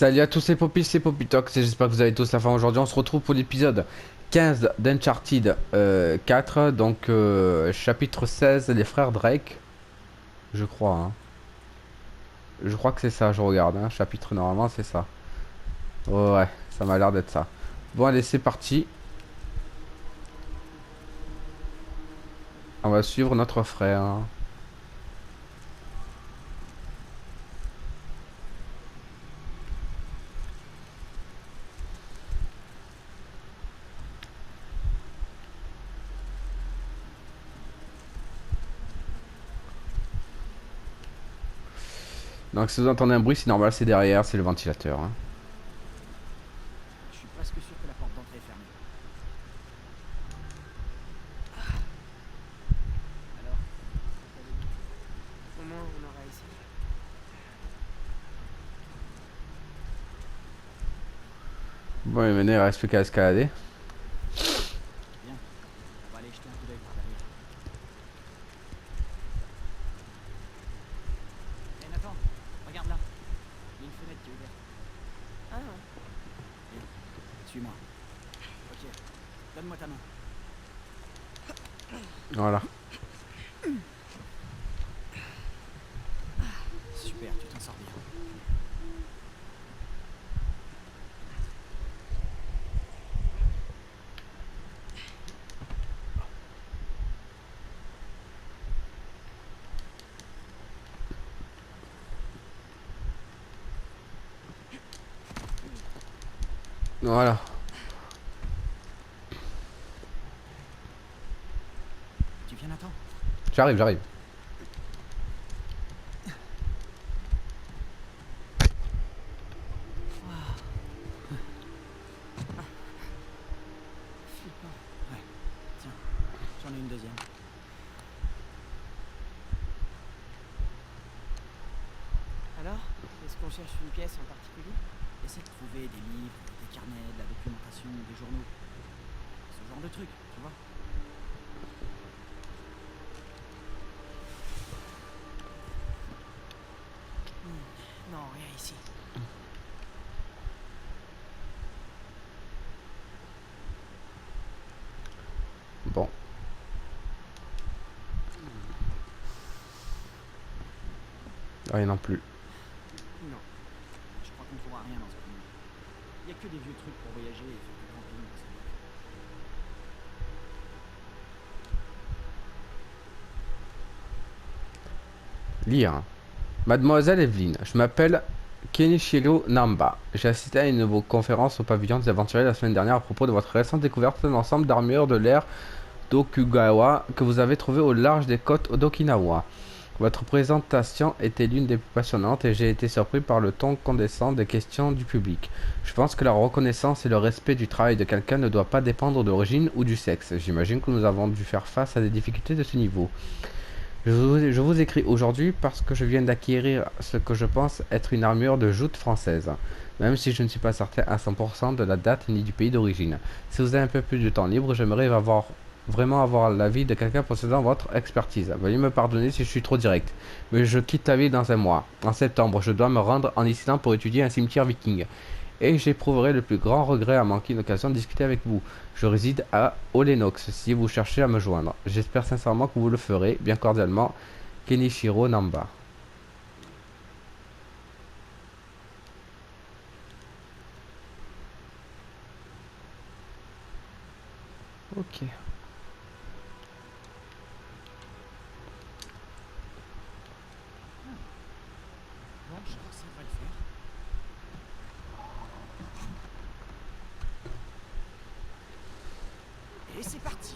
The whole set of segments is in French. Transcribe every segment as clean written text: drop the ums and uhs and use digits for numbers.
Salut à tous les popis, c'est Popitox et j'espère que vous avez tous la forme aujourd'hui. On se retrouve pour l'épisode 15 d'Uncharted 4, donc chapitre 16, les frères Drake, je crois. Je crois que c'est ça, je regarde, chapitre normalement c'est ça. Ouais, ça m'a l'air d'être ça. Bon allez, c'est parti. On va suivre notre frère. Donc si vous entendez un bruit, c'est normal, c'est derrière, c'est le ventilateur. Je suis presque sûr que la porte d'entrée est fermée. Alors, ça t'avait dit? Au moins, on aura essayé. Bon, et maintenant il reste plus qu'à escalader. Bien. On va aller jeter un coup d'œil par derrière. Hé Nathan, regarde là. Il y a une fenêtre qui est ouverte. Ah. Bien. Suis-moi. Ok. Donne-moi ta main. Voilà. Super, tu t'en sors bien. Voilà. Tu viens Nathan? J'arrive, j'arrive. Flippant. Ouais. Tiens, j'en ai une deuxième. Alors, est-ce qu'on cherche une pièce en particulier? Essaie de trouver des livres, des carnets, de la documentation, des journaux. Ce genre de truc, tu vois. Non, rien ici. Bon. Rien non plus. Non, je crois qu'on trouvera rien dans ce coin. Il y a que des vieux trucs pour voyager et faire du camping dans cette boîte. Lire. Mademoiselle Evelyne, je m'appelle Kenichiro Namba. J'ai assisté à une de vos conférences au pavillon des aventuriers la semaine dernière à propos de votre récente découverte d'un ensemble d'armures de l'ère d'Okugawa que vous avez trouvé au large des côtes d'Okinawa. Votre présentation était l'une des plus passionnantes et j'ai été surpris par le ton condescendant des questions du public. Je pense que la reconnaissance et le respect du travail de quelqu'un ne doit pas dépendre de l'origine ou du sexe. J'imagine que nous avons dû faire face à des difficultés de ce niveau. Je vous écris aujourd'hui parce que je viens d'acquérir ce que je pense être une armure de joute française, même si je ne suis pas certain à 100% de la date ni du pays d'origine. Si vous avez un peu plus de temps libre, j'aimerais vraiment avoir l'avis de quelqu'un possédant votre expertise. Veuillez me pardonner si je suis trop direct, mais je quitte la ville dans un mois. En septembre, je dois me rendre en Islande pour étudier un cimetière viking et j'éprouverai le plus grand regret à manquer l'occasion de discuter avec vous. Je réside à Olenox si vous cherchez à me joindre. J'espère sincèrement que vous le ferez. Bien cordialement, Kenichiro Namba. Ok. Bon, je crois que ça devrait le faire. Et c'est parti.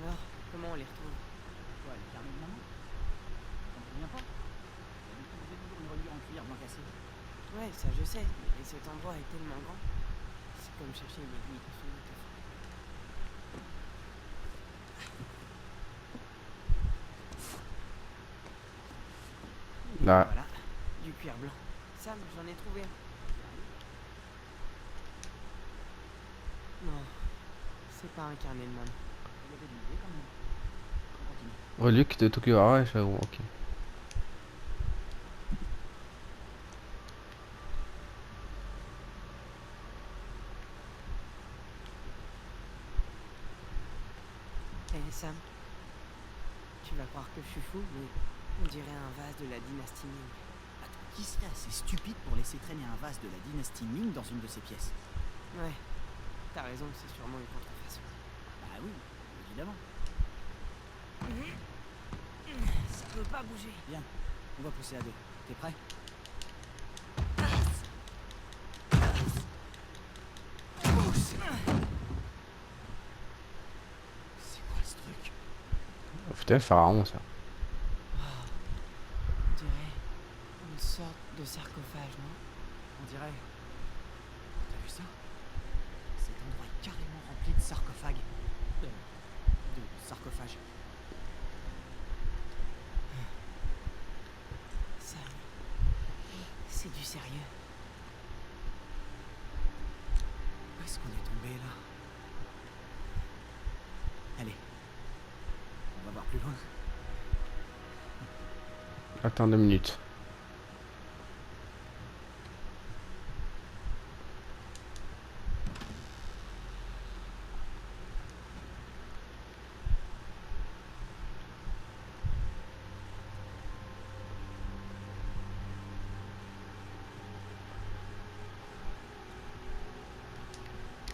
Alors, comment on les retrouve? Quoi, les carnets de maman? T'en souviens pas? D'habitude, j'ai toujours une reliure en cuir blanc cassé. Ouais, ça je sais, mais cet endroit est tellement grand. C'est comme chercher une aiguille dans une étoffe. Et Là. voilà, du cuir blanc. Sam, j'en ai trouvé un. Non, c'est pas un carnet de maman. Il y avait des idées quand même. On continue. Relique de Tokugawa. Ok. Sam, tu vas croire que je suis fou, mais on dirait un vase de la dynastie Ming. Attends, qui serait assez stupide pour laisser traîner un vase de la dynastie Ming dans une de ses pièces? Ouais, t'as raison, c'est sûrement une contrefaçon. Bah oui, évidemment. Ça peut pas bouger. Bien, on va pousser à deux. T'es prêt? C'est quoi ce truc? Oh, putain, le pharaon, ça. On dirait une sorte de sarcophage, non? On dirait... T'as vu ça? Cet endroit est carrément rempli de sarcophages. De sarcophages. Sam, c'est du sérieux. Où est-ce qu'on est tombé là? Allez, on va voir plus loin. Attends 2 minutes.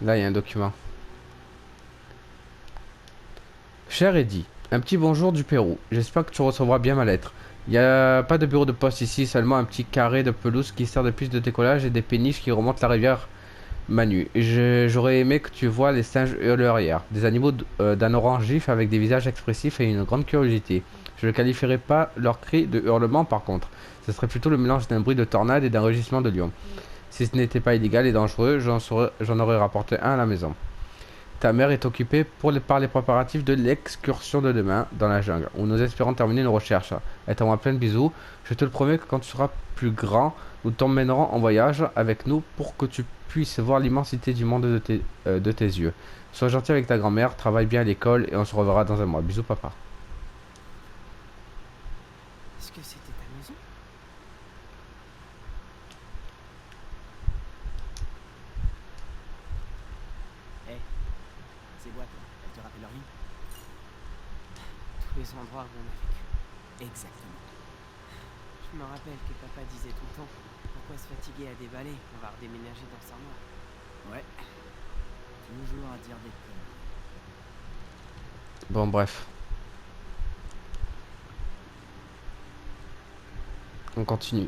Là, il y a un document. Cher Eddie, un petit bonjour du Pérou. J'espère que tu recevras bien ma lettre. Il n'y a pas de bureau de poste ici, seulement un petit carré de pelouse qui sert de piste de décollage et des péniches qui remontent la rivière Manu. J'aurais aimé que tu vois les singes hurleurs hier. Des animaux d'un orange vif avec des visages expressifs et une grande curiosité. Je ne qualifierais pas leur cri de hurlement par contre. Ce serait plutôt le mélange d'un bruit de tornade et d'un rugissement de lion. Si ce n'était pas illégal et dangereux, j'en aurais rapporté un à la maison. Ta mère est occupée par les préparatifs de l'excursion de demain dans la jungle, où nous espérons terminer nos recherches. Elle t'envoie plein de bisous. Je te le promets que quand tu seras plus grand, nous t'emmènerons en voyage avec nous pour que tu puisses voir l'immensité du monde de tes yeux. Sois gentil avec ta grand-mère, travaille bien à l'école et on se reverra dans un mois. Bisous papa. Est-ce que c'était ta maison? Hé, ces boîtes là, elles te rappellent rien? Tous les endroits où on a vécu. Exactement. Je me rappelle que papa disait tout le temps, pourquoi se fatiguer à déballer? On va redéménager dans 100 mois. Ouais. Toujours à dire des conneries. Bon bref. On continue.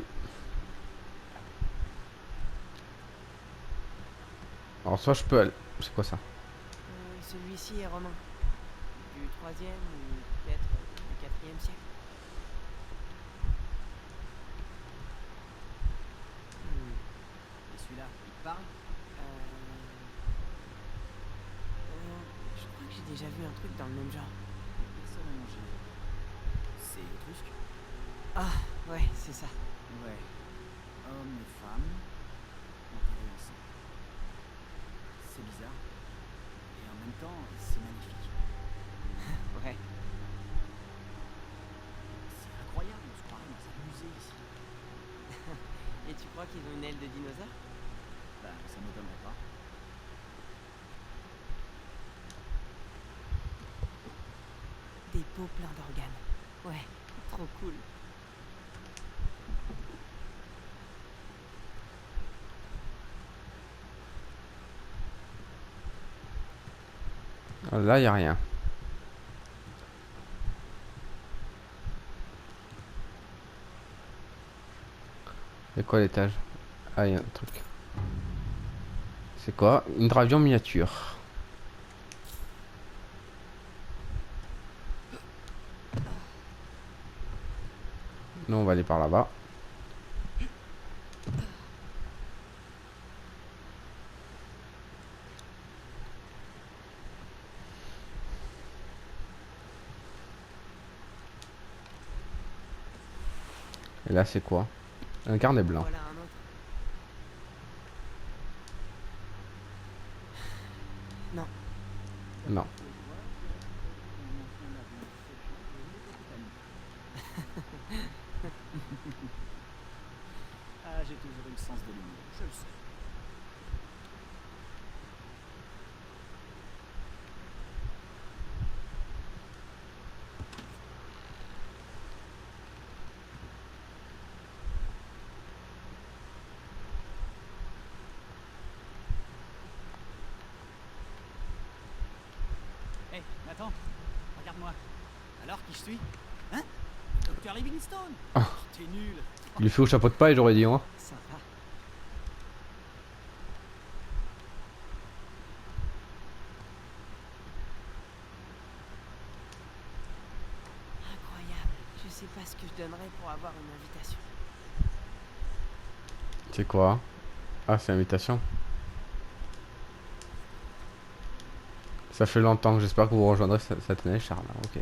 Alors soit je peux aller... C'est quoi ça? Celui-ci est romain. Du 3e ou peut-être du 4e siècle. Et celui-là, il te parle? Je crois que j'ai déjà vu un truc dans le même genre. Personne à manger. C'est étrusque? Ah, ouais, c'est ça. Ouais. Hommes et femmes enterrés ensemble. C'est bizarre. Et en même temps, c'est magnifique. Ouais. C'est incroyable, on se croirait dans un musée ici. Et tu crois qu'ils ont une aile de dinosaure? Bah, ça m'étonnerait pas. Des pots pleins d'organes. Ouais, trop cool. Là, il a rien. C'est quoi l'étage? Ah, il y a un truc. C'est quoi? Une hydravion miniature. Nous, on va aller par là-bas. Et là, c'est quoi? Un carnet blanc. Voilà un autre. Non. Non. Ah, j'ai toujours eu le sens de l'humour, je le sais. Hé, Nathan, regarde-moi. Alors, qui je suis? Hein? Docteur Livingstone. Oh. T'es nul. Il lui fait au chapeau de paille, j'aurais dit, hein. Sympa. Incroyable. Je sais pas ce que je donnerais pour avoir une invitation. C'est quoi? Ah, c'est l'invitation. Ça fait longtemps, j'espère que vous rejoindrez cette année, Charles. Ok.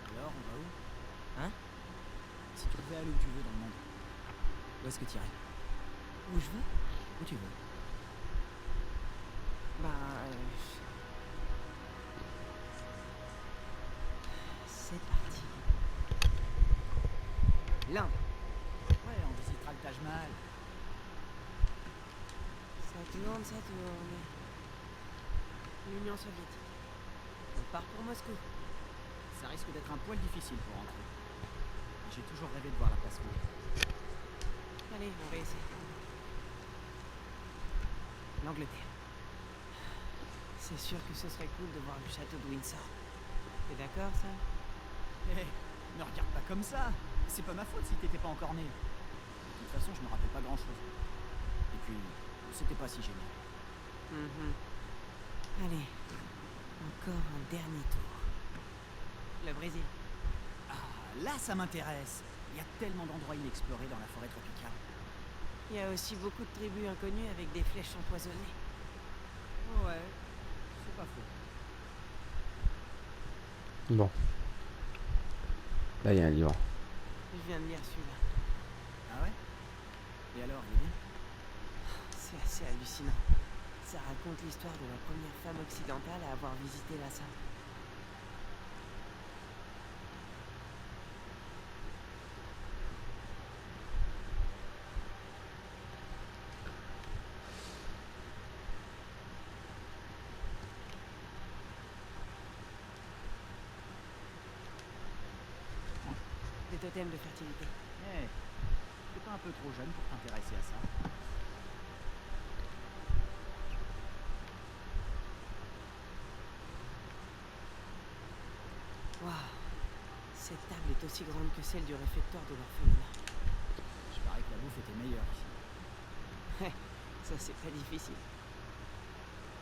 Alors, on va où? Hein? Si tu pouvais aller où tu veux dans le monde, où est-ce que tu irais? Où je veux? Où tu veux. Bah... C'est parti. L'Inde. Ouais, on visitera le Taj Mahal. Ça tourne, ça tourne. L'Union soviétique. On part pour Moscou. Ça risque d'être un poil difficile pour rentrer. J'ai toujours rêvé de voir la place rouge. Allez, on va essayer. L'Angleterre. C'est sûr que ce serait cool de voir le château de Windsor. T'es d'accord, ça? Hé, ne regarde pas comme ça. C'est pas ma faute si t'étais pas encore né. De toute façon, je me rappelle pas grand-chose. Et puis, c'était pas si génial. Allez, encore un dernier tour. Le Brésil. Ah, là, ça m'intéresse. Il y a tellement d'endroits inexplorés dans la forêt tropicale. Il y a aussi beaucoup de tribus inconnues avec des flèches empoisonnées. Ouais, c'est pas faux. Bon. Là, il y a un livre. Je viens de lire celui-là. Ah ouais? Et alors, il est bien? C'est assez hallucinant. Ça raconte l'histoire de la première femme occidentale à avoir visité la salle. Des totems de fertilité. Hé, t'es pas un peu trop jeune pour t'intéresser à ça? Waouh. Cette table est aussi grande que celle du réfectoire de l'orphelinat. Je parie que la bouffe était meilleure ici. Ouais, ça c'est pas difficile.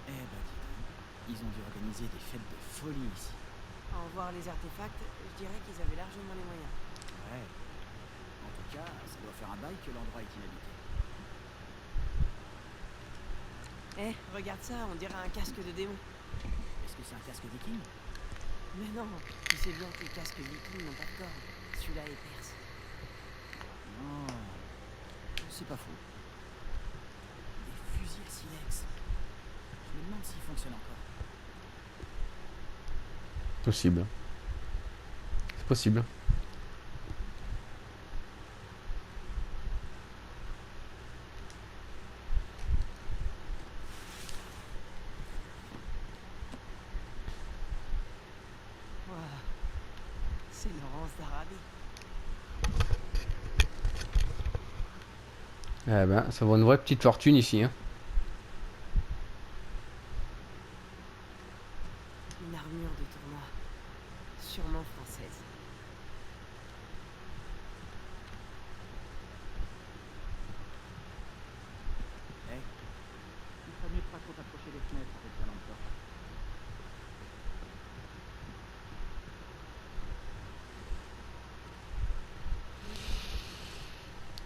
Eh bah dis donc, ils ont dû organiser des fêtes de folie ici. À en voir les artefacts, je dirais qu'ils avaient largement les moyens. Ouais. En tout cas, ça doit faire un bail que l'endroit est inhabité. Eh, regarde ça, on dirait un casque de démon. Est-ce que c'est un casque viking? Mais non, tu sais bien que les casques vikings n'ont pas de corne. Celui-là est perse. Non, c'est pas faux. Des fusils à silex. Je me demande s'ils fonctionnent encore. Possible. C'est possible. Waouh. C'est Laurence d'Arabie. Eh ben, ça vaut une vraie petite fortune ici, hein. Une armure de tournoi. Sûrement française. Eh, il ferait mieux de pas trop t'approcher des fenêtres avec ta lampe torche.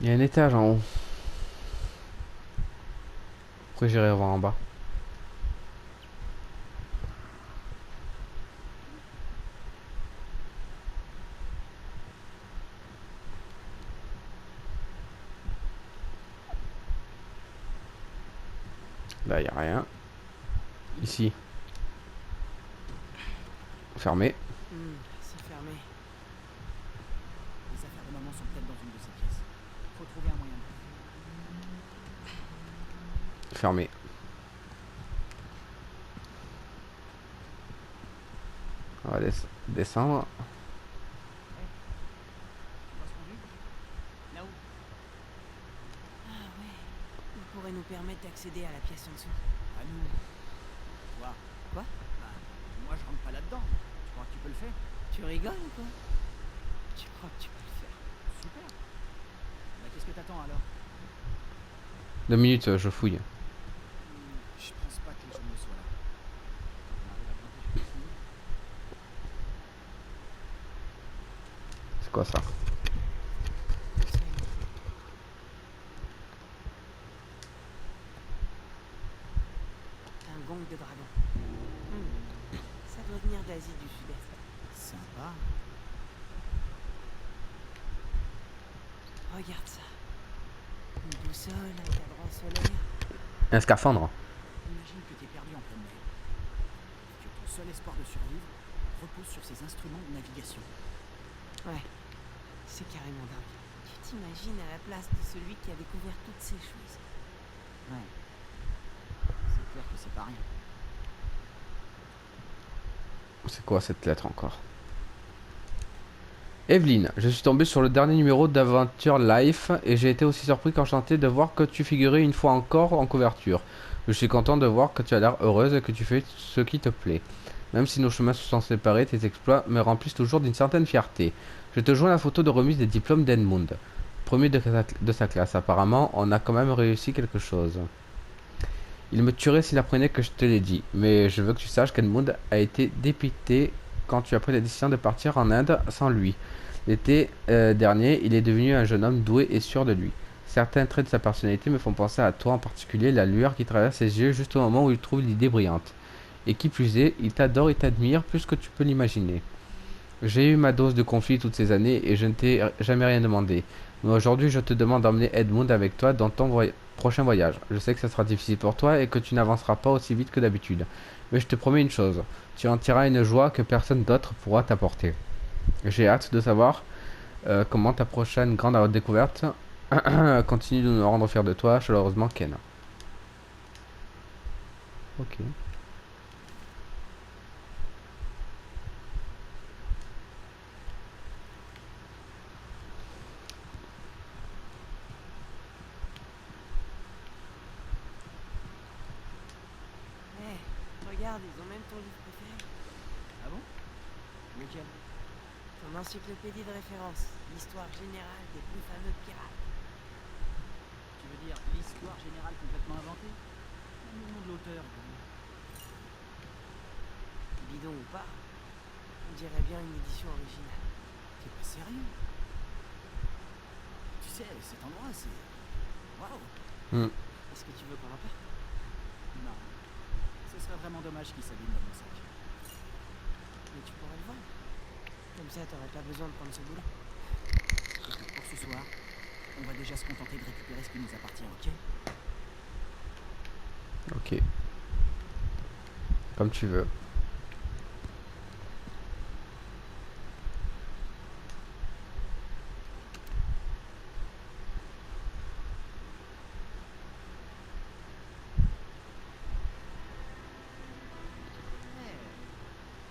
Il y a un étage en haut. Après, j'irai voir en bas. Là, il n'y a rien. Ici. Fermé. C'est fermé. Les affaires de maman sont peut-être dans une de ces pièces. Faut trouver un moyen de... Fermé. On va descendre. Tu vois ce conduit? Là-haut. Ah ouais. Il pourrait nous permettre d'accéder à la pièce en dessous. À nous. Toi. Quoi? Bah, moi je rentre pas là-dedans. Tu crois que tu peux le faire? Tu rigoles ou quoi? Tu crois que tu peux le faire? Super. Bah, qu'est-ce que t'attends alors? 2 minutes, je fouille. Je pense pas que les journaux soient là. On arrive à grimper jusqu'au fond. C'est quoi ça? Un gong de dragon. Ça doit venir d'Asie du Sud-Est. Sympa. Regarde ça. Une boussole, un cadran solaire. Un scaphandre. Imagine que t'es perdu en pleine mer. Que ton seul espoir de survivre repose sur ces instruments de navigation. Ouais. C'est carrément dingue. Tu t'imagines à la place de celui qui a découvert toutes ces choses. Ouais. C'est clair que c'est pas rien. C'est quoi cette lettre encore? Evelyne, je suis tombé sur le dernier numéro d'Aventure Life et j'ai été aussi surpris qu'enchanté de voir que tu figurais une fois encore en couverture. Je suis content de voir que tu as l'air heureuse et que tu fais ce qui te plaît. Même si nos chemins se sont séparés, tes exploits me remplissent toujours d'une certaine fierté. Je te joins la photo de remise des diplômes d'Edmund. Premier de sa classe, apparemment, on a quand même réussi quelque chose. Il me tuerait s'il apprenait que je te l'ai dit, mais je veux que tu saches qu'Edmund a été dépité quand tu as pris la décision de partir en Inde sans lui. L'été dernier, il est devenu un jeune homme doué et sûr de lui. Certains traits de sa personnalité me font penser à toi, en particulier la lueur qui traverse ses yeux juste au moment où il trouve l'idée brillante. Et qui plus est, il t'adore et t'admire plus que tu peux l'imaginer. J'ai eu ma dose de conflit toutes ces années et je ne t'ai jamais rien demandé. Mais aujourd'hui, je te demande d'emmener Edmund avec toi dans ton prochain voyage. Je sais que ça sera difficile pour toi et que tu n'avanceras pas aussi vite que d'habitude. Mais je te promets une chose, tu en tireras une joie que personne d'autre pourra t'apporter. J'ai hâte de savoir comment ta prochaine grande découverte continue de nous rendre fiers de toi. Chaleureusement, Ken. Ok. Hé, regarde, ils ont même ton livre préféré. Ah bon? Lequel? Ton encyclopédie de référence. L'histoire générale des plus fameux pirates. Tu veux dire l'histoire générale complètement inventée? Le nom de l'auteur. Bidon ou pas, on dirait bien une édition originale. T'es pas sérieux? Tu sais, cet endroit, c'est... Waouh! Hmm. Est-ce que tu veux qu'on en parte? Non. Ce serait vraiment dommage qu'il s'abîme dans mon sac. Mais tu pourrais le vendre. Comme ça, t'aurais pas besoin de prendre ce boulot. Écoute, pour ce soir, on va déjà se contenter de récupérer ce qui nous appartient, ok? Ok. Comme tu veux. Ouais,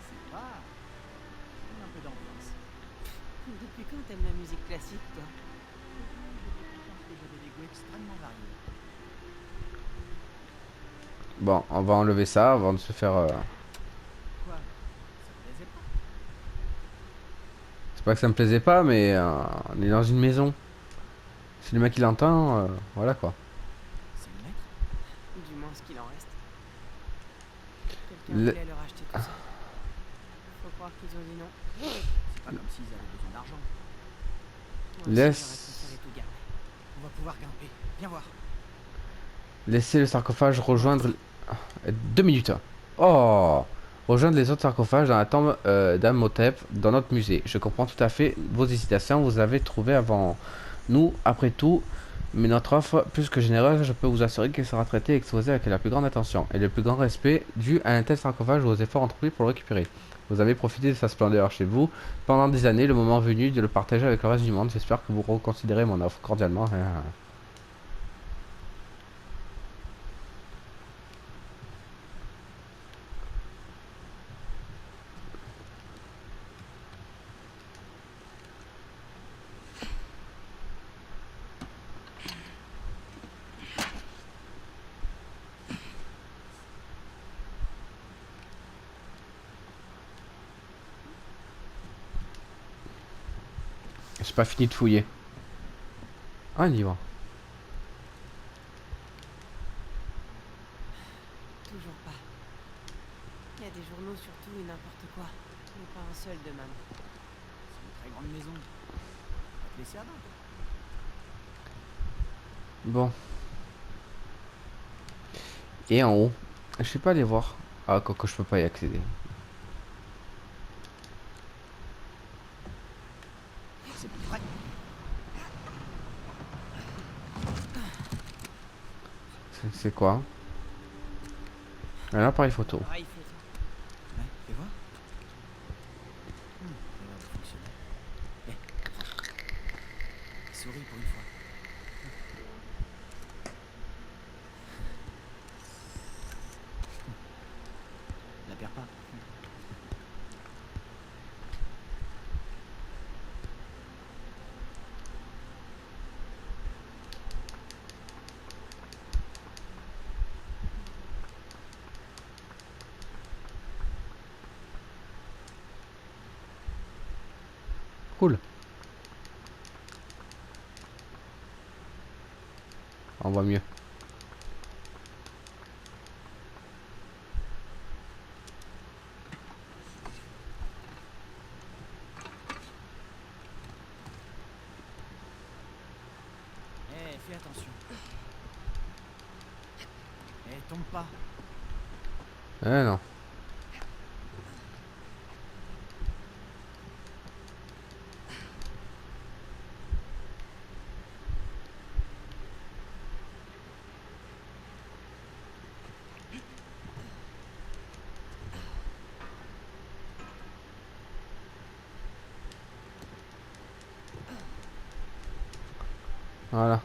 c'est pas... un peu d'ambiance. Depuis quand t'aimes la musique classique, toi? Je pense que j'avais des goûts extrêmement variés. Bon, on va enlever ça avant de se faire... Quoi? Ça te plaisait pas? C'est pas que ça me plaisait pas, mais on est dans une maison. Si le mec il entend, voilà quoi. C'est une lettre? Du moins ce qu'il en reste. Quelqu'un Le- voulait leur acheter tout ça. Faut croire qu'ils ont dit non. C'est pas comme s'ils avaient besoin d'argent. Moi aussi, Laisse- j'aurais préféré tout garder. On va pouvoir grimper. Viens voir. Laissez le sarcophage rejoindre... 2 minutes. Oh, rejoindre les autres sarcophages dans la tombe d'Amhotep dans notre musée. Je comprends tout à fait vos hésitations. Vous avez trouvé avant nous, après tout. Mais notre offre, plus que généreuse, je peux vous assurer qu'elle sera traitée et exposée avec la plus grande attention et le plus grand respect dû à un tel sarcophage ou aux efforts entrepris pour le récupérer. Vous avez profité de sa splendeur chez vous pendant des années, le moment venu de le partager avec le reste du monde. J'espère que vous reconsidérez mon offre cordialement. pas fini de fouiller. Un livre. Toujours pas. Il y a des journaux sur tout et n'importe quoi. Mais pas un seul de maman. C'est une très grande maison. On va te laisser à bas. Bon. Et en haut. Je sais pas aller voir. Ah, quoique je peux pas y accéder. C'est plus près. C'est quoi? Un appareil photo. Pareil photo. Ouais, fais voir. Ça a l'air de fonctionner. Souris pour une fois. La perds pas. Cool. On voit mieux. Fais attention. Tombe pas. Non. Voilà.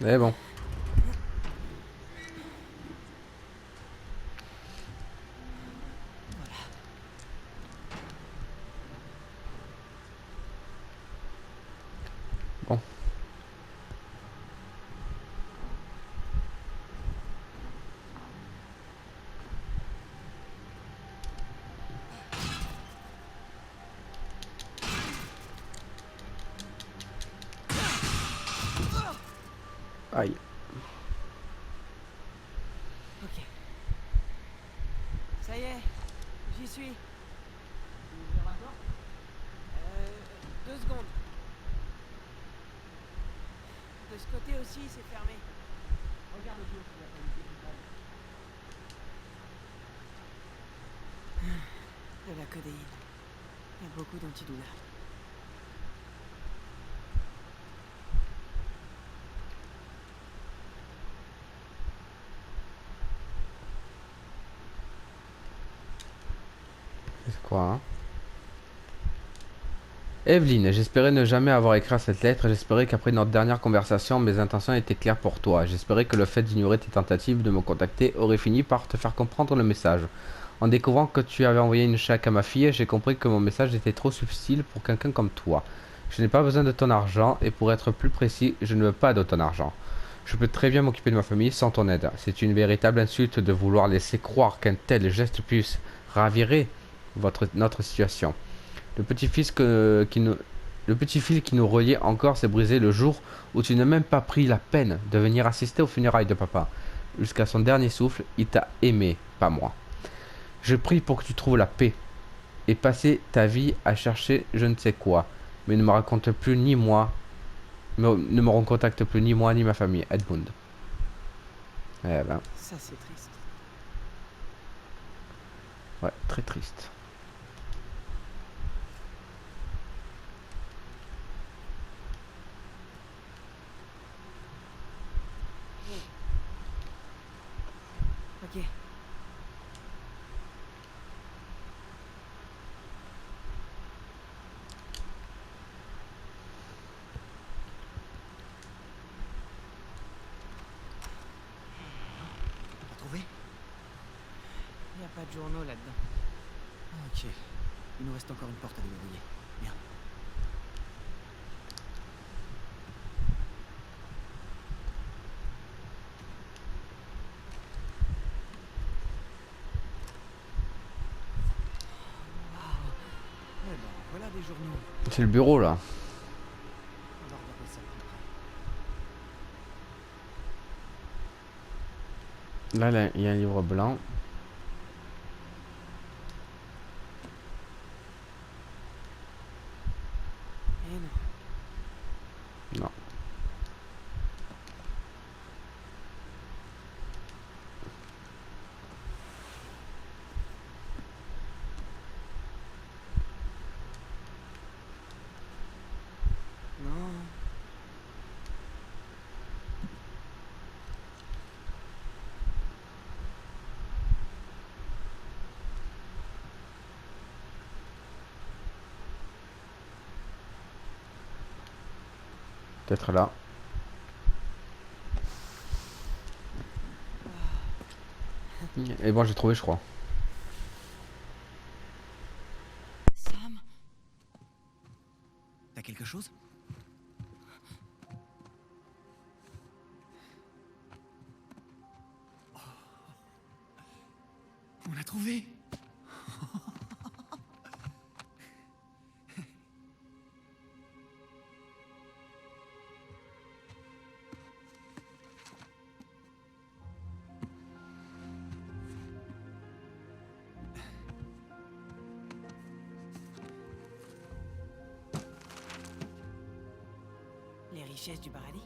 Mais bon. Bon. Aïe. Ok. Ça y est, j'y suis. 2 secondes. De ce côté aussi, c'est fermé. Regarde autour s'il n'y a pas une petite De la codéine. Il y a beaucoup d'antidouleurs. C'est quoi, hein? Evelyne, j'espérais ne jamais avoir écrit cette lettre. J'espérais qu'après notre dernière conversation, mes intentions étaient claires pour toi. J'espérais que le fait d'ignorer tes tentatives de me contacter aurait fini par te faire comprendre le message. En découvrant que tu avais envoyé une chèque à ma fille, j'ai compris que mon message était trop subtil pour quelqu'un comme toi. Je n'ai pas besoin de ton argent, et pour être plus précis, je ne veux pas de ton argent. Je peux très bien m'occuper de ma famille sans ton aide. C'est une véritable insulte de vouloir laisser croire qu'un tel geste puisse ravirer notre situation. Le petit le petit fil qui nous reliait encore s'est brisé le jour où tu n'as même pas pris la peine de venir assister aux funérailles de papa. Jusqu'à son dernier souffle, il t'a aimé, pas moi. Je prie pour que tu trouves la paix et passer ta vie à chercher je ne sais quoi, mais ne me raconte plus ni moi, ne me recontacte plus ni moi ni ma famille, Edmund. Eh ben, Ça, c'est triste. ouais, très triste. Ok. T'as trouvé? Il n'y a pas de journaux là-dedans. Ok. Il nous reste encore une porte à déverrouiller. Bien. les journaux. C'est le bureau là. On va regarder ça de plus près. Là, il y a un livre blanc. Eh non. Non. Non. Peut-être là. Et bon, j'ai trouvé, je crois. Sam? T'as quelque chose? Oh. On l'a trouvé! Les richesses du paradis?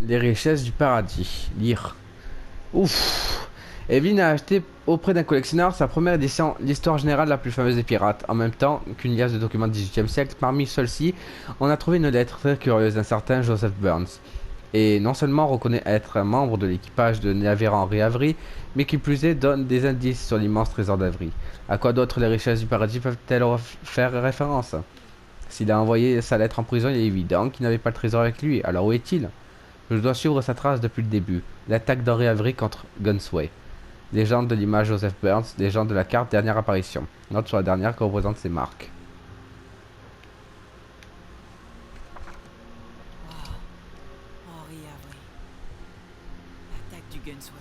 Les richesses du paradis. Lire. Ouf. Evelyn a acheté auprès d'un collectionneur sa première édition, l'histoire générale la plus fameuse des pirates. En même temps qu'une liasse de documents du XVIIIe siècle, parmi ceux-ci, on a trouvé une lettre très curieuse d'un certain Joseph Burns. Et non seulement reconnaît être un membre de l'équipage de navire Henry Avery, mais qui plus est donne des indices sur l'immense trésor d'Avery. À quoi d'autre les richesses du paradis peuvent-elles faire référence? S'il a envoyé sa lettre en prison, il est évident qu'il n'avait pas le trésor avec lui. Alors où est-il? Je dois suivre sa trace depuis le début. L'attaque d'Henry Avery contre Gunsway. Légende de l'image Joseph Burns, légende de la carte dernière apparition. Note sur la dernière qui représente ses marques. Wow. Henry Avery. L'attaque du Gunsway.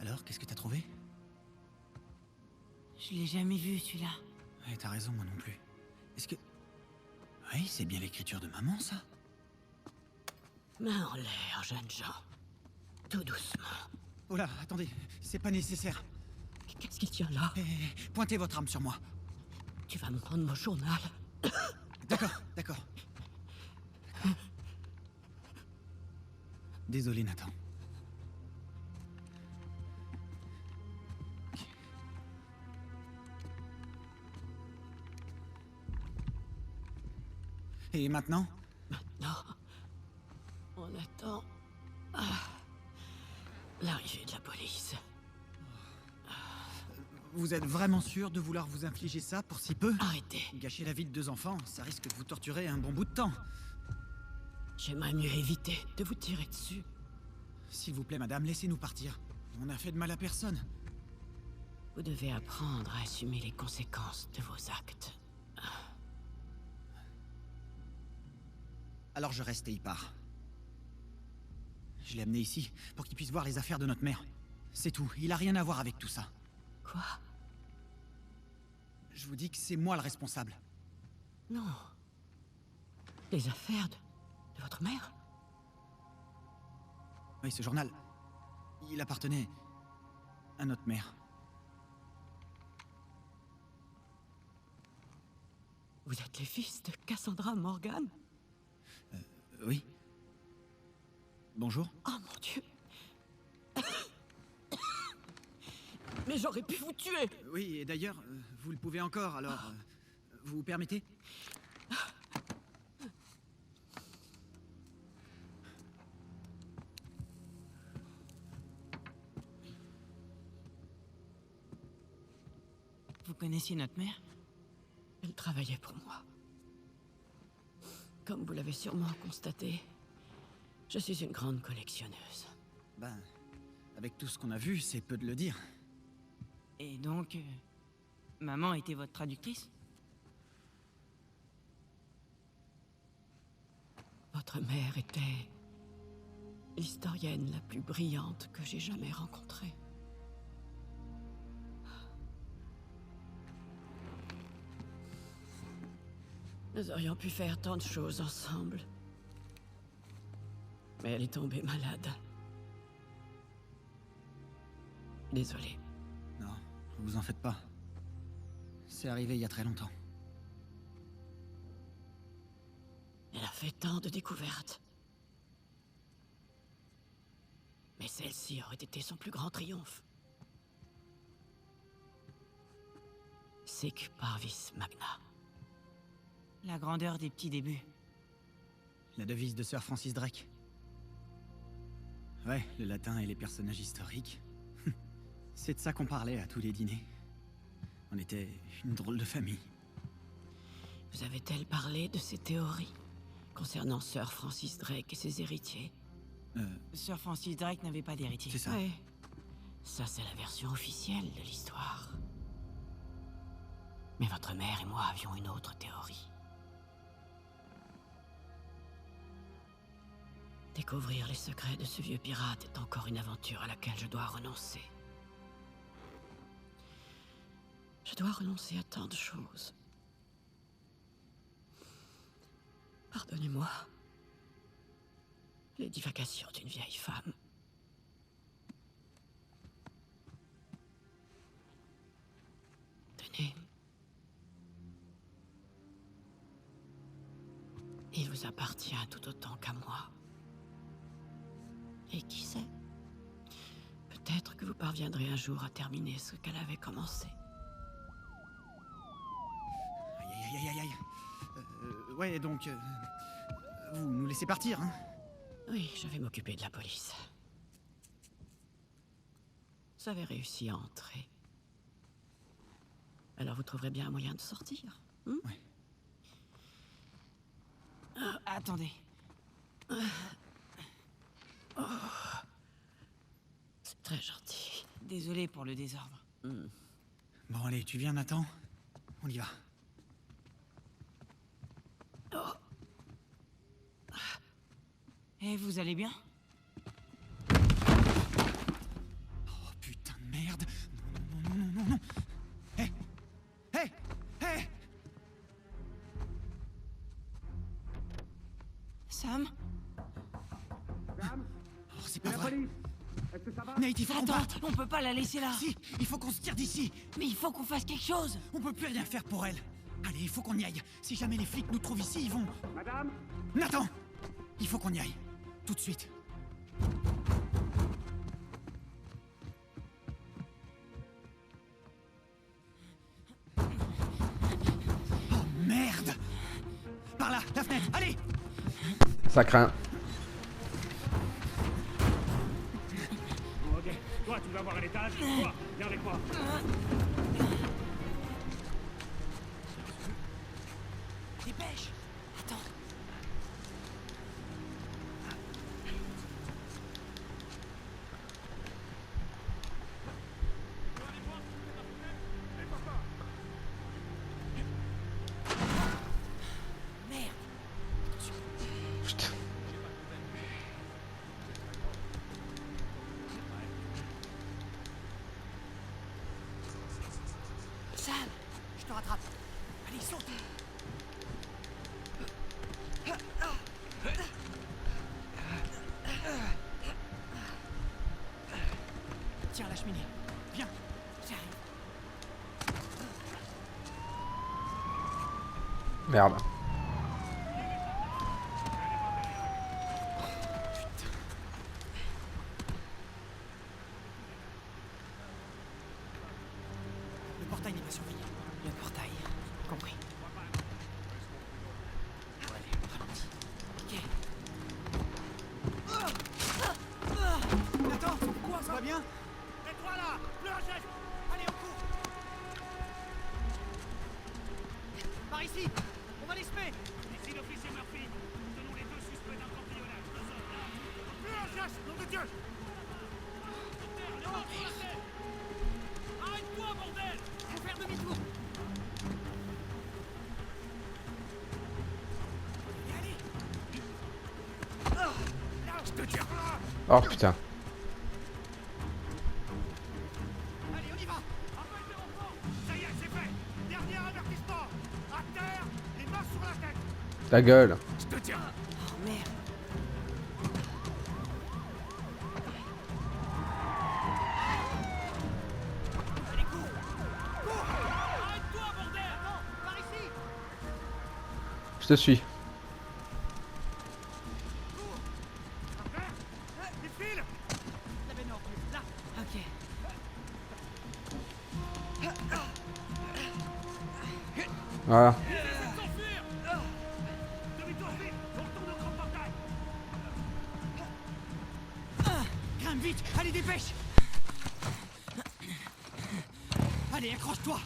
Alors, qu'est-ce que t'as trouvé? Je l'ai jamais vu celui-là. Ouais, t'as raison, moi non plus. Est-ce que... Oui, c'est bien l'écriture de maman, ça? Main en l'air, jeunes gens. Tout doucement. Oh là, attendez, c'est pas nécessaire. Qu'est-ce qu'il tient là? Pointez votre arme sur moi. Tu vas me prendre mon journal. D'accord, d'accord. Désolé, Nathan. Et maintenant? Maintenant, on attend l'arrivée de la police. Vous êtes vraiment sûr de vouloir vous infliger ça pour si peu? Arrêtez. Gâcher la vie de 2 enfants, ça risque de vous torturer un bon bout de temps. J'aimerais mieux éviter de vous tirer dessus. S'il vous plaît, madame, laissez-nous partir. On n'a fait de mal à personne. Vous devez apprendre à assumer les conséquences de vos actes. Alors je reste et il part. Je l'ai amené ici pour qu'il puisse voir les affaires de notre mère. C'est tout, il a rien à voir avec tout ça. Quoi? Je vous dis que c'est moi le responsable. Non. Les affaires de votre mère? Oui, ce journal, il appartenait à notre mère. Vous êtes les fils de Cassandra Morgan? Oui. Bonjour. Oh mon Dieu. Mais j'aurais pu vous tuer. Oui, et d'ailleurs, vous le pouvez encore, alors... vous vous permettez? Vous connaissiez notre mère? Elle travaillait pour moi. Comme vous l'avez sûrement constaté, je suis une grande collectionneuse. Ben, avec tout ce qu'on a vu, c'est peu de le dire. Et donc... maman était votre traductrice? Votre mère était l'historienne la plus brillante que j'ai jamais rencontrée. Nous aurions pu faire tant de choses ensemble. Mais elle est tombée malade. Désolée. Non, vous en faites pas. C'est arrivé il y a très longtemps. Elle a fait tant de découvertes. Mais celle-ci aurait été son plus grand triomphe. Sic parvis magna. La grandeur des petits débuts. La devise de Sir Francis Drake. Ouais, le latin et les personnages historiques. C'est de ça qu'on parlait à tous les dîners. On était une drôle de famille. Vous avez-elle parlé de ses théories concernant Sir Francis Drake et ses héritiers? Sir Francis Drake n'avait pas d'héritier. C'est ça. Ouais. Ça, c'est la version officielle de l'histoire. Mais votre mère et moi avions une autre théorie. Découvrir les secrets de ce vieux pirate est encore une aventure à laquelle je dois renoncer. Je dois renoncer à tant de choses. Pardonnez-moi. Les divagations d'une vieille femme. Tenez. Il vous appartient tout autant qu'à moi. Et qui sait? Peut-être que vous parviendrez un jour à terminer ce qu'elle avait commencé. Aïe, aïe, aïe, aïe, aïe. Ouais, donc... vous nous laissez partir, hein? Oui, je vais m'occuper de la police. Vous avez réussi à entrer. Alors vous trouverez bien un moyen de sortir. Ouais. Attendez. C'est très gentil. Désolé pour le désordre. Bon, allez, tu viens, Nathan? On y va. Eh, vous allez bien? Oh, putain de merde. Non, non, non, non, non, non. Hé! Hé! Hé! Sam? Oh, c'est pas vrai. Nate, il faut qu'on Attends, parte. on peut pas la laisser là. Si, il faut qu'on se tire d'ici. Mais il faut qu'on fasse quelque chose. On peut plus rien faire pour elle. Allez, il faut qu'on y aille. Si jamais les flics nous trouvent ici, ils vont... Madame? Nathan! Il faut qu'on y aille. Tout de suite. Oh, merde! Par là, la fenêtre, allez! Ça craint. Ok, toi tu vas voir à l'étage, toi, viens avec moi. Dépêche. Attends. Merde. Putain. Sam, Je te rattrape. Allez, saute! Tiens, la cheminée. Viens. j'arrive. Merde. Le portail n'est pas surveillé. Le portail. Compris. Ralentis. Ok. Nathan, quoi, ça va bien? Et toi là, le chef. Allez, on court! Par ici! On va les semer! Ici l'officier Murphy. Nous tenons les deux suspects d'un cambriolage. Deux hommes là. Plus un chasse, nom de Dieu. Les mains sur la tête. Arrête-toi, bordel. Faut faire demi-tour! Allez! Là! Je te tire là. Oh putain. Allez, on y va. Appelle les renforts. Ça y est, c'est fait. Dernier avertissement. À terre, les mains sur la tête. Ta gueule. Je te tiens. Oh merde. Allez, cours. Arrête-toi, bordel. Non, par ici. Je te suis. Les fils. La baignoire, là. Ok. Voilà. S'enfuir. Demi-tour vite. On retourne au grand portail. Grimpe vite. Allez, dépêche. Allez, accroche-toi.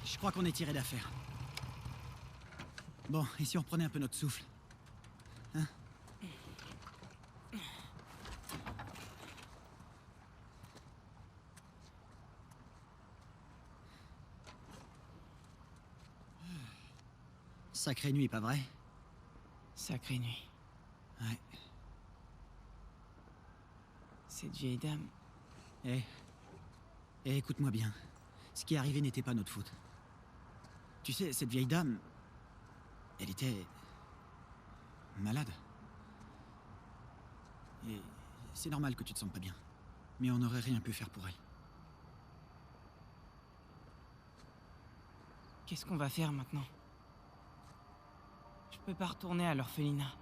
Je crois qu'on est tiré d'affaire. Bon, et si on reprenait un peu notre souffle? Hein? Sacrée nuit, pas vrai? Sacrée nuit. Ouais. Cette vieille dame. Eh, écoute-moi bien. Ce qui est arrivé n'était pas notre faute. Tu sais, cette vieille dame, elle était malade. Et c'est normal que tu te sentes pas bien. Mais on n'aurait rien pu faire pour elle. Qu'est-ce qu'on va faire maintenant? Je peux pas retourner à l'orphelinat.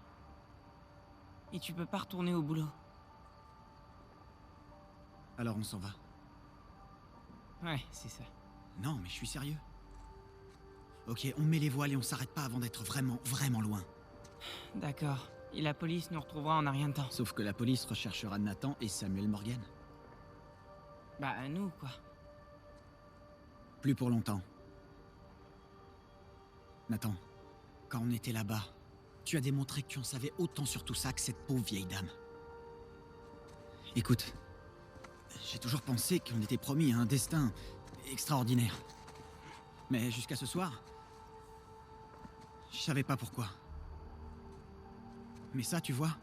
Et tu peux pas retourner au boulot. Alors on s'en va. Ouais, c'est ça. Non, mais je suis sérieux. Ok, on met les voiles et on s'arrête pas avant d'être vraiment, vraiment loin. D'accord. Et la police nous retrouvera en un rien de temps. Sauf que la police recherchera Nathan et Samuel Morgan. Bah, à nous, quoi. Plus pour longtemps. Nathan, quand on était là-bas, tu as démontré que tu en savais autant sur tout ça que cette pauvre vieille dame. Écoute, j'ai toujours pensé qu'on était promis à un destin extraordinaire. Mais jusqu'à ce soir, je savais pas pourquoi. Mais ça, tu vois,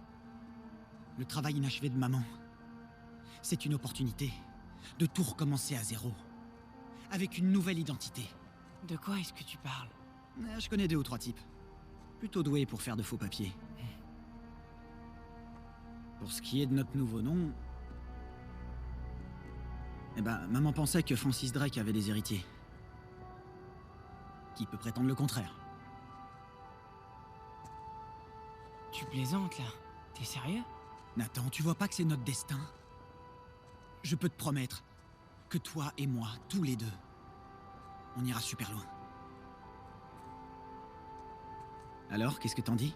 le travail inachevé de maman, c'est une opportunité de tout recommencer à zéro, avec une nouvelle identité. De quoi est-ce que tu parles? Je connais 2 ou 3 types, plutôt doués pour faire de faux papiers. Pour ce qui est de notre nouveau nom, eh ben, maman pensait que Francis Drake avait des héritiers. Qui peut prétendre le contraire? Tu plaisantes, là? T'es sérieux? Nathan, tu vois pas que c'est notre destin? Je peux te promettre que toi et moi, tous les deux, on ira super loin. Alors, qu'est-ce que t'en dis?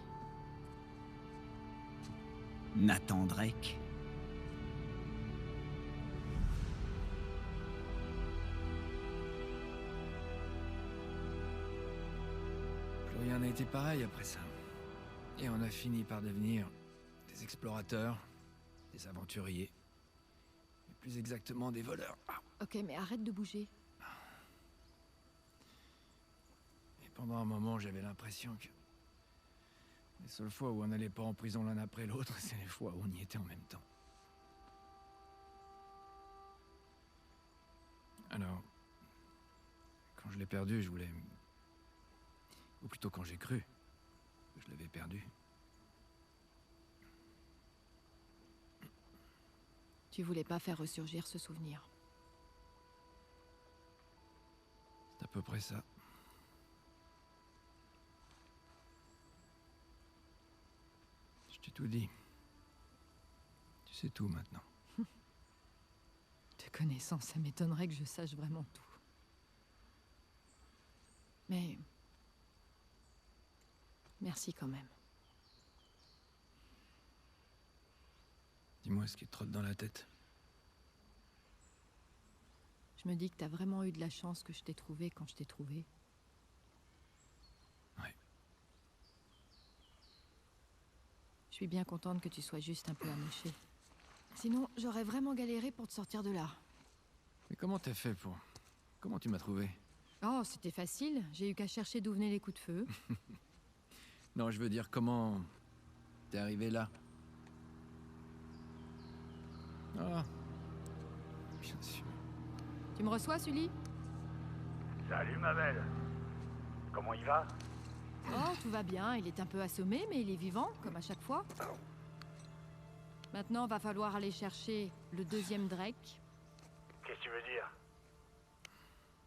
Nathan Drake. Plus rien n'a été pareil après ça. Et on a fini par devenir des explorateurs, des aventuriers. Et plus exactement des voleurs. Ok, mais arrête de bouger. Et pendant un moment, j'avais l'impression que les seules fois où on n'allait pas en prison l'un après l'autre, c'est les fois où on y était en même temps. Alors, quand je l'ai perdu, je voulais... Ou plutôt quand j'ai cru que je l'avais perdu. Tu voulais pas faire ressurgir ce souvenir. C'est à peu près ça. Je t'ai tout dit. Tu sais tout maintenant. Te connaissant, ça m'étonnerait que je sache vraiment tout. Mais... merci quand même. Dis-moi ce qui te trotte dans la tête. Je me dis que t'as vraiment eu de la chance que je t'ai trouvé quand je t'ai trouvé. Ouais. suis bien contente que tu sois juste un peu amoché. Sinon, j'aurais vraiment galéré pour te sortir de là. Mais comment t'as fait pour... Comment tu m'as trouvé? Oh, c'était facile. J'ai eu qu'à chercher d'où venaient les coups de feu. Non, je veux dire, comment... T'es arrivé là? Ah... Bien sûr. Tu me reçois, Sully? Salut ma belle. Comment il va? Oh, tout va bien. Il est un peu assommé, mais il est vivant, comme à chaque fois. Maintenant, va falloir aller chercher le deuxième Drake. Qu'est-ce que tu veux dire?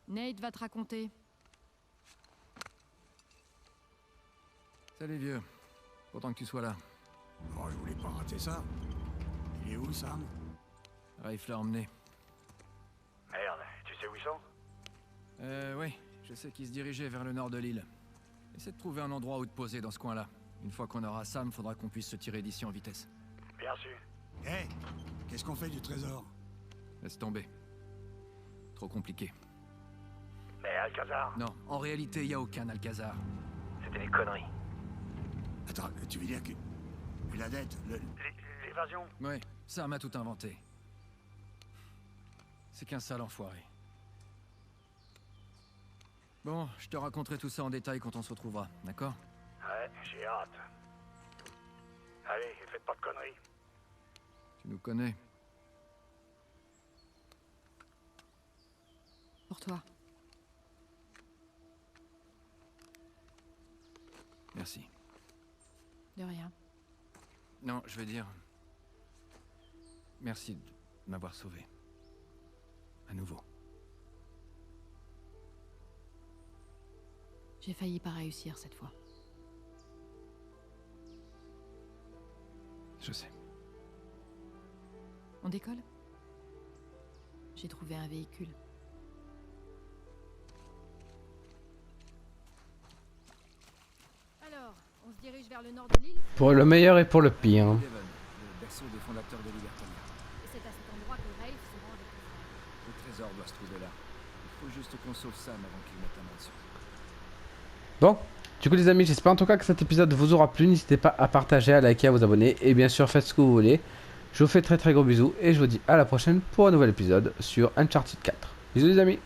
Nate va te raconter. Salut vieux. Content que tu sois là. Oh, je voulais pas rater ça. Il est où, Sam? Rafe l'a emmené. Merde, tu sais où ils sont? Oui. Je sais qu'il se dirigeait vers le nord de l'île. Essaie de trouver un endroit où te poser dans ce coin-là. Une fois qu'on aura Sam, faudra qu'on puisse se tirer d'ici en vitesse. Bien sûr. Hé, qu'est-ce qu'on fait du trésor? Laisse tomber. Trop compliqué. Mais Alcazar, Non, en réalité, y a aucun Alcazar. c'était des conneries. Attends, tu veux dire que... La dette, L'évasion? Ouais, Sam a tout inventé. C'est qu'un sale enfoiré. Bon, je te raconterai tout ça en détail quand on se retrouvera, d'accord? Ouais, j'ai hâte. Allez, faites pas de conneries. Tu nous connais. Pour toi. Merci. De rien. Non, je veux dire... Merci de m'avoir sauvé. À nouveau. J'ai failli pas réussir cette fois. Je sais. On décolle? J'ai trouvé un véhicule. Alors, on se dirige vers le nord de l'île? Pour le meilleur et pour le pire. Devon, le berceau des fondateurs de Libertalia. Et c'est à cet endroit que Rafe se rend avec son frère. Le trésor doit se trouver là. Il faut juste qu'on sauve Sam avant qu'il mette la main dessus. Bon, du coup les amis, j'espère en tout cas que cet épisode vous aura plu. N'hésitez pas à partager, à liker, à vous abonner. Et bien sûr, faites ce que vous voulez. Je vous fais très gros bisous. Et je vous dis à la prochaine pour un nouvel épisode sur Uncharted 4. Bisous les amis.